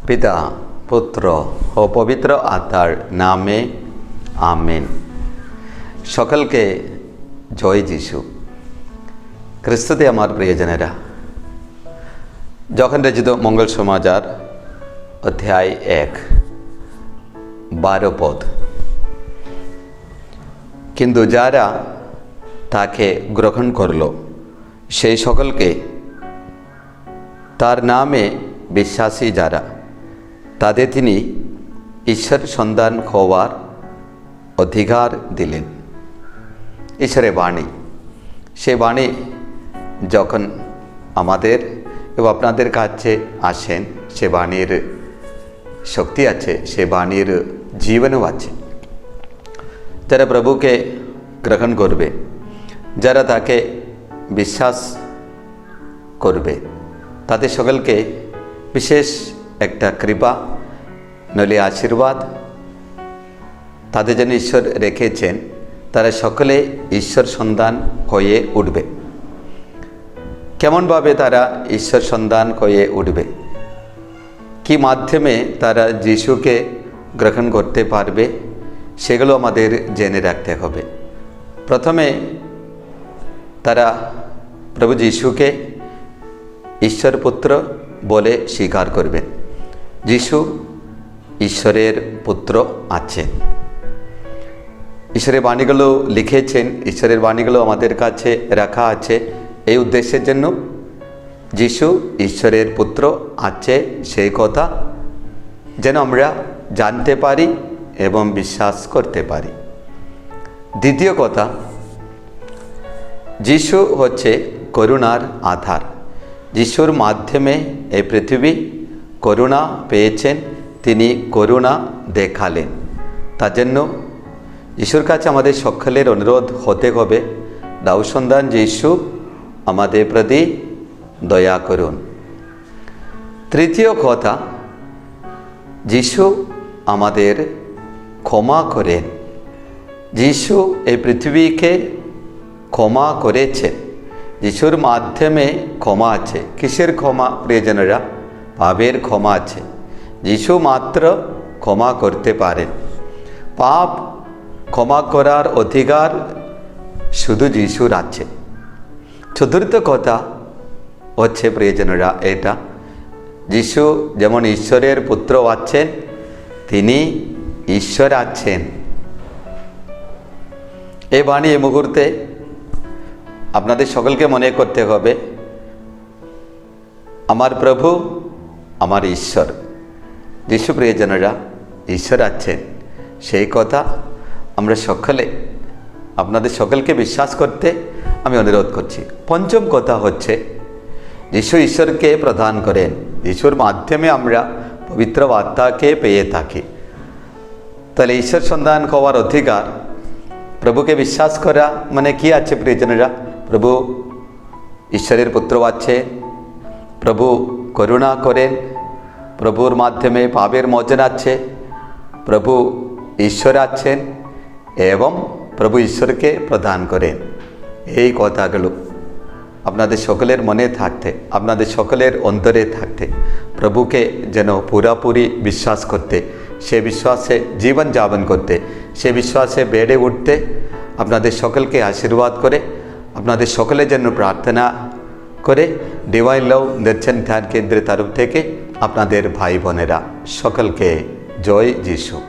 পিতা পুত্র ও পবিত্র আত্মার নামে আমেন। সকলকে জয় যিশু। খ্রিস্টতে আমার প্রিয়জনেরা, যখন রচিত মঙ্গল সমাচার অধ্যায় 1 12 পদ, কিন্তু যারা তাকে গ্রহণ করল সেই সকলকে, তার নামে বিশ্বাসী যারা, তাদের তিনি ঈশ্বর সন্তান হওয়ার অধিকার দিলেন। ঈশ্বরের বাণী, সে বাণী যখন আমাদের এবং আপনাদের কাছে আসেন, সে বাণীর শক্তি আছে, সে বাণীর জীবনও আছে। যারা প্রভুকে গ্রহণ করবে, যারা তাকে বিশ্বাস করবে, তাদের সকলকে বিশেষ একটা কৃপা নইলে আশীর্বাদ তাদের জন্য ঈশ্বর রেখেছেন। তারা সকলে ঈশ্বর সন্তান হয়ে উঠবে। কেমনভাবে তারা ঈশ্বর সন্তান হয়ে উঠবে, কি মাধ্যমে তারা যিশুকে গ্রহণ করতে পারবে, সেগুলো আমাদের জেনে রাখতে হবে। প্রথমে তারা প্রভু যিশুকে ঈশ্বর পুত্র বলে স্বীকার করবেন। যিশু ঈশ্বরের পুত্র আছেন। ঈশ্বরের বাণীগুলো লিখেছেন, ঈশ্বরের বাণীগুলো আমাদের কাছে রাখা আছে এই উদ্দেশ্যের জন্য, যিশু ঈশ্বরের পুত্র আছে সেই কথা যেন আমরা জানতে পারি এবং বিশ্বাস করতে পারি। দ্বিতীয় কথা, যিশু হচ্ছে করুণার আধার। যিশুর মাধ্যমে এই পৃথিবী করুণা পেয়েছেন, তিনি করুণা দেখালেন। তার জন্য যিশুর কাছে আমাদের সকলের অনুরোধ হতে হবে, দাউ সন্তান যিশু আমাদের প্রতি দয়া করুন। তৃতীয় কথা, যিশু আমাদের ক্ষমা করেন। যিশু এই পৃথিবীকে ক্ষমা করেছেন। যিশুর মাধ্যমে ক্ষমা আছে। কিসের ক্ষমা প্রিয়জনেরা? পাপের ক্ষমা আছে। যিশু মাত্র ক্ষমা করতে পারেন। পাপ ক্ষমা করার অধিকার শুধু যিশুর আছে। চতুর্থ কথা হচ্ছে প্রিয়জনেরা এটা, যিশু যেমন ঈশ্বরের পুত্র আছেন, তিনি ঈশ্বর আছেন। এই বাণী এই মুহূর্তে আপনাদের সকলকে মনে করতে হবে, আমার প্রভু আমার ঈশ্বর। যিশু প্রিয়জনেরা ঈশ্বর আছেন, সেই কথা আমরা সকলে আপনাদের সকলকে বিশ্বাস করতে আমি অনুরোধ করছি। পঞ্চম কথা হচ্ছে, যিশু ঈশ্বরকে প্রদান করেন। যিশুর মাধ্যমে আমরা পবিত্র আত্মাকে পেয়ে থাকি। তাহলে ঈশ্বর সন্তান হওয়ার অধিকার, প্রভুকে বিশ্বাস করা মানে কি আছে প্রিয়জনেরা? প্রভু ঈশ্বরের পুত্র আছে, প্রভু করুণা করেন, প্রভুর মাধ্যমে পাপের মোচন আছে, প্রভু ঈশ্বর আছেন এবং প্রভু ঈশ্বরকে প্রদান করেন। এই কথাগুলো আপনাদের সকলের মনে থাকতে, আপনাদের সকলের অন্তরে থাকতে, প্রভুকে যেন পুরাপুরি বিশ্বাস করতে, সে বিশ্বাসে জীবন যাপন করতে, সে বিশ্বাসে বেড়ে উঠতে আপনাদের সকলকে আশীর্বাদ করে, আপনাদের সকলের জন্য প্রার্থনা করে ডিভাইন লাভ দর্শন ধ্যান কেন্দ্রের তরফ থেকে আপনাদের ভাই বোনেরা সকলকে জয় যিশু।